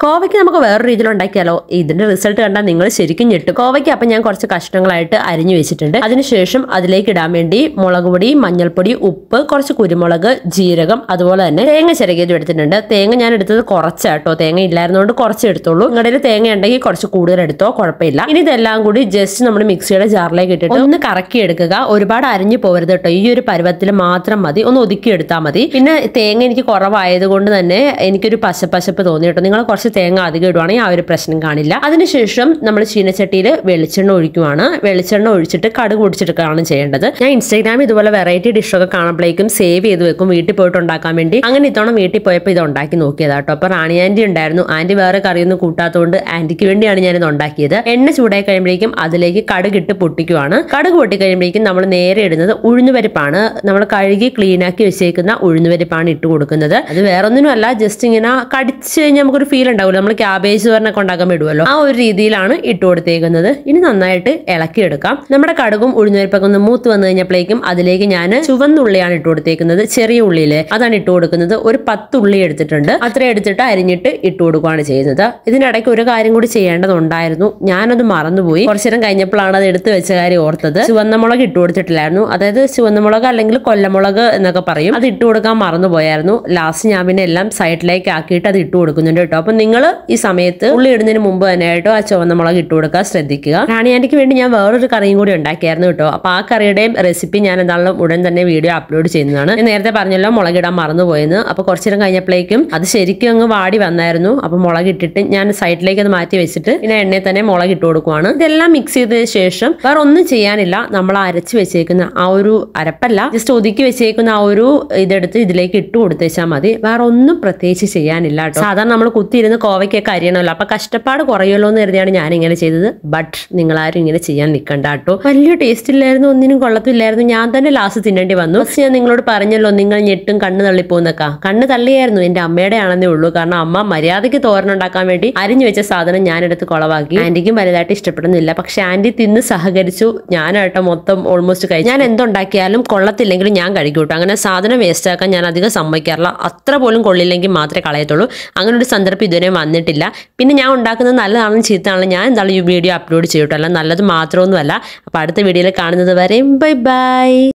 കോവയ്ക്ക് നമുക്ക് വേറൊരു രീതിയിൽ ഉണ്ടാക്കിയാലോ? ഇതിന്റെ റിസൾട്ട് കണ്ടാൽ നിങ്ങൾ ശരിക്കും ഞെട്ടും. കോവയ്ക്ക് അപ്പം ഞാൻ കുറച്ച് കഷ്ണങ്ങളായിട്ട് അരിഞ്ഞു വെച്ചിട്ടുണ്ട്. അതിനുശേഷം അതിലേക്ക് ഇടാൻ വേണ്ടി മുളക് പൊടി, മഞ്ഞൾപ്പൊടി, ഉപ്പ്, കുറച്ച് കുരുമുളക്, ജീരകം, അതുപോലെ തന്നെ തേങ്ങ ചിരകിയത് എടുത്തിട്ടുണ്ട്. തേങ്ങ ഞാൻ എടുത്തത് കുറച്ചാട്ടോ, തേങ്ങ ഇല്ലായിരുന്നതുകൊണ്ട് കുറച്ച് എടുത്തോളൂ. നിങ്ങളുടെ തേങ്ങ ഉണ്ടെങ്കിൽ കുറച്ച് കൂടുതൽ എടുത്തോ, കുഴപ്പമില്ല. ഇനി ഇതെല്ലാം കൂടി ജസ്റ്റ് നമ്മൾ മിക്സിയുടെ ജാറിലേക്ക് ഇട്ടിട്ട് ഒന്ന് കറക്കി എടുക്കുക. ഒരുപാട് അരിഞ്ഞു പോകരുത് കേട്ടോ, ഈ ഒരു പരുവത്തിൽ മാത്രം മതി. ഒന്ന് ഒതുക്കി എടുത്താൽ മതി. പിന്നെ തേങ്ങ എനിക്ക് കുറവായതുകൊണ്ട് തന്നെ എനിക്കൊരു പശപ്പശപ്പ് തോന്നി കേട്ടോ. നിങ്ങൾ കുറച്ച് തേങ്ങ അധികം ഇടുവാണെങ്കിൽ ആ ഒരു പ്രശ്നം കാണില്ല. അതിനുശേഷം നമ്മൾ ചീനച്ചട്ടിയിൽ വെളിച്ചെണ്ണ ഒഴിക്കുവാണ്. വെളിച്ചെണ്ണ ഒഴിച്ചിട്ട് കടുക് പൊടിച്ചെടുക്കുകയാണ് ചെയ്യേണ്ടത്. ഞാൻ ഇൻസ്റ്റാഗ്രാമിൽ ഇതുപോലെ വെറൈറ്റി ഡിഷൊക്കെ കാണുമ്പോഴേക്കും സേവ് ചെയ്ത് വെക്കും, വീട്ടിൽ പോയിട്ട് ഉണ്ടാക്കാൻ വേണ്ടി. അങ്ങനെ ഇത്തവണ വീട്ടിൽ പോയപ്പോൾ ഇത് ഉണ്ടാക്കി നോക്കിയതാട്ടോ. അപ്പൊ റാണി ആന്റി ഉണ്ടായിരുന്നു. ആന്റി വേറെ കറിയൊന്നും കൂട്ടാത്തതുകൊണ്ട് ആന്റിക്ക് വേണ്ടിയാണ് ഞാനിത് ഉണ്ടാക്കിയത്. എണ്ണ ചൂടായി കഴിയുമ്പോഴേക്കും അതിലേക്ക് കടുക് ഇട്ട് പൊട്ടിക്കുവാണ്. കടുക് പൊട്ടി കഴിയുമ്പോഴേക്കും നമ്മൾ നേരെ ഇടുന്നത് ഉഴുന്നുപരിപ്പാണ്. നമ്മൾ കഴുകി ക്ലീൻ ആക്കി വെച്ചേക്കുന്ന ഉഴുന്നുപരിപ്പാണ് ഇട്ട് കൊടുക്കുന്നത്. അത് വേറൊന്നിനുമല്ല, ജസ്റ്റ് ഇങ്ങനെ കടിച്ചു കഴിഞ്ഞാൽ നമുക്കൊരു ഫീൽ ഉണ്ടാവില്ല, നമ്മൾ ക്യാബേജ് തോരനൊക്കെ ഉണ്ടാക്കാൻ വിടുമല്ലോ, ആ ഒരു രീതിയിലാണ് ഇട്ട് കൊടുത്തേക്കുന്നത്. ഇനി നന്നായിട്ട് ഇളക്കിയെടുക്കാം. നമ്മുടെ കടുകും ഉഴുന്നുപരിപ്പൊക്കെ ഒന്ന് മൂത്ത് വന്നു കഴിഞ്ഞപ്പോഴേക്കും അതിലേക്ക് ഞാൻ ചുവന്നുള്ളിയാണ് ഇട്ട് കൊടുത്തേക്കുന്നത്. ചെറിയ ഉള്ളിയില് അതാണ് ഇട്ട് കൊടുക്കുന്നത്. ഒരു 10 ഉള്ളി എടുത്തിട്ടുണ്ട്. അത്രയും എടുത്തിട്ട് അരിഞ്ഞിട്ട് ഇട്ട് കൊടുക്കുകയാണ് ചെയ്യുന്നത്. ഇതിനിടയ്ക്ക് ഒരു കാര്യം കൂടി ചെയ്യേണ്ടതുണ്ടായിരുന്നു, ഞാനത് മറന്നുപോയി. കുറച്ചു നേരം കഴിഞ്ഞപ്പോഴാണ് അത് എടുത്തു വെച്ച കാര്യം ഓർത്തത്. ചുവന്ന മുളക് ഇട്ട് കൊടുത്തിട്ടില്ലായിരുന്നു. അതായത് ചുവന്ന മുളക് അല്ലെങ്കിൽ കൊല്ലമുളക് എന്നൊക്കെ പറയും. അത് ഇട്ട് കൊടുക്കാൻ മറന്നുപോയായിരുന്നു. ലാസ്റ്റ് ഞാൻ പിന്നെ എല്ലാം സൈഡിലേക്ക് ആക്കിയിട്ട് അത് ഇട്ട് കൊടുക്കുന്നുണ്ട് കേട്ടോ. അപ്പൊ നിങ്ങൾ ഈ സമയത്ത് ഉള്ളി ഇടുന്നതിന് മുമ്പ് തന്നെ ആയിട്ടോ ആ ചുവന്ന മുളക് ഇട്ട് കൊടുക്കാൻ ശ്രദ്ധിക്കുക. റാണി ആന്റിക്ക് വേണ്ടി ഞാൻ വേറൊരു കറിയും കൂടി ഉണ്ടാക്കിയായിരുന്നു കേട്ടോ. അപ്പൊ ആ കറിയുടെയും റെസിപ്പി ഞാൻ എന്തായാലും ഉടൻ തന്നെ വീഡിയോ അപ്ലോഡ് ചെയ്യുന്നതാണ്. ഞാൻ നേരത്തെ പറഞ്ഞല്ലോ മുളകിടാൻ മറന്നുപോയെന്ന്. അപ്പൊ കുറച്ചു നേരം കഴിഞ്ഞപ്പോഴേക്കും അത് ശരിക്കും അങ്ങ് വാടി വന്നായിരുന്നു. അപ്പൊ മുളക് ഇട്ടിട്ട് ഞാൻ സൈഡിലേക്ക് അത് മാറ്റി വെച്ചിട്ട് പിന്നെ എണ്ണയിൽ തന്നെ മുളക് ഇട്ട് കൊടുക്കുവാണ്. ഇതെല്ലാം മിക്സ് ചെയ്തതിന് ശേഷം വേറെ ഒന്നും ചെയ്യാനില്ല. നമ്മൾ അരച്ച് വെച്ചേക്കുന്ന ആ ഒരു അരപ്പല്ല, ജസ്റ്റ് ഒതുക്കി വെച്ചേക്കുന്ന ആ ഒരു ഇതെടുത്ത് ഇതിലേക്ക് ഇട്ട് കൊടുത്തേച്ചാൽ മതി. വേറെ ഒന്നും പ്രത്യേകിച്ച് ചെയ്യാനില്ല കേട്ടോ. സാധാരണ നമ്മൾ കുത്തിയിരുന്ന് കോവയ്ക്കൊക്കെ അരിയണമല്ലോ, അപ്പൊ കഷ്ടപ്പാട് കുറയുമല്ലോ എന്ന് കരുതിയാണ് ഞാൻ ഇങ്ങനെ ചെയ്തത്. ബട്ട് നിങ്ങൾ ആരും ഇങ്ങനെ ചെയ്യാൻ നിൽക്കണ്ട കേട്ടോ. വലിയ ടേസ്റ്റ് ഇല്ലായിരുന്നു, ഒന്നിനും കൊള്ളത്തില്ലായിരുന്നു. ഞാൻ തന്നെ ലാസ്റ്റ് തിന്നേണ്ടി വന്നു. പക്ഷെ ഞാൻ നിങ്ങളോട് പറഞ്ഞല്ലോ, നിങ്ങൾ ഞെട്ടും കണ്ണ് തള്ളിപ്പോന്നൊക്കെ. കണ്ണ് തള്ളിയായിരുന്നു, എന്റെ അമ്മയുടെ ആണെന്നേ ഉള്ളൂ. കാരണം അമ്മ മര്യാദയ്ക്ക് തോരനുണ്ടാക്കാൻ വേണ്ടി അരിഞ്ഞു വെച്ച സാധനം ഞാനെടുത്ത് കുളവാക്കി. ആന്റിക്കും വലുതായിട്ട് ഇഷ്ടപ്പെടുന്നില്ല. പക്ഷെ ആന്റി തിന്ന് സഹകരിച്ചു. ഞാനായിട്ട് മൊത്തം ഓൾമോസ്റ്റ് കഴിച്ചു. ഞാൻ എന്തുണ്ടാക്കിയാലും കൊള്ളത്തില്ലെങ്കിലും ഞാൻ കഴിക്കും കേട്ടോ. അങ്ങനെ സാധനം വേസ്റ്റ് ആക്കാൻ ഞാൻ അധികം സമ്മതിക്കാറില്ല. അത്ര പോലും കൊള്ളില്ലെങ്കിൽ മാത്രമേ കളയത്തുള്ളൂ. അങ്ങനെ ഒരു സന്ദർഭം ഇതുവരെ വന്നിട്ടില്ല. പിന്നെ ഞാൻ ഉണ്ടാക്കുന്നത് നല്ലതാണെന്ന് ചീത്തയാണെന്ന് ഞാൻ എന്തായാലും ഈ വീഡിയോ അപ്ലോഡ് ചെയ്യട്ടോ. അല്ല നല്ലത് മാത്രമൊന്നുമല്ല. അപ്പൊ അടുത്ത വീഡിയോയിൽ കാണുന്നത് വരെ ബൈ ബൈ.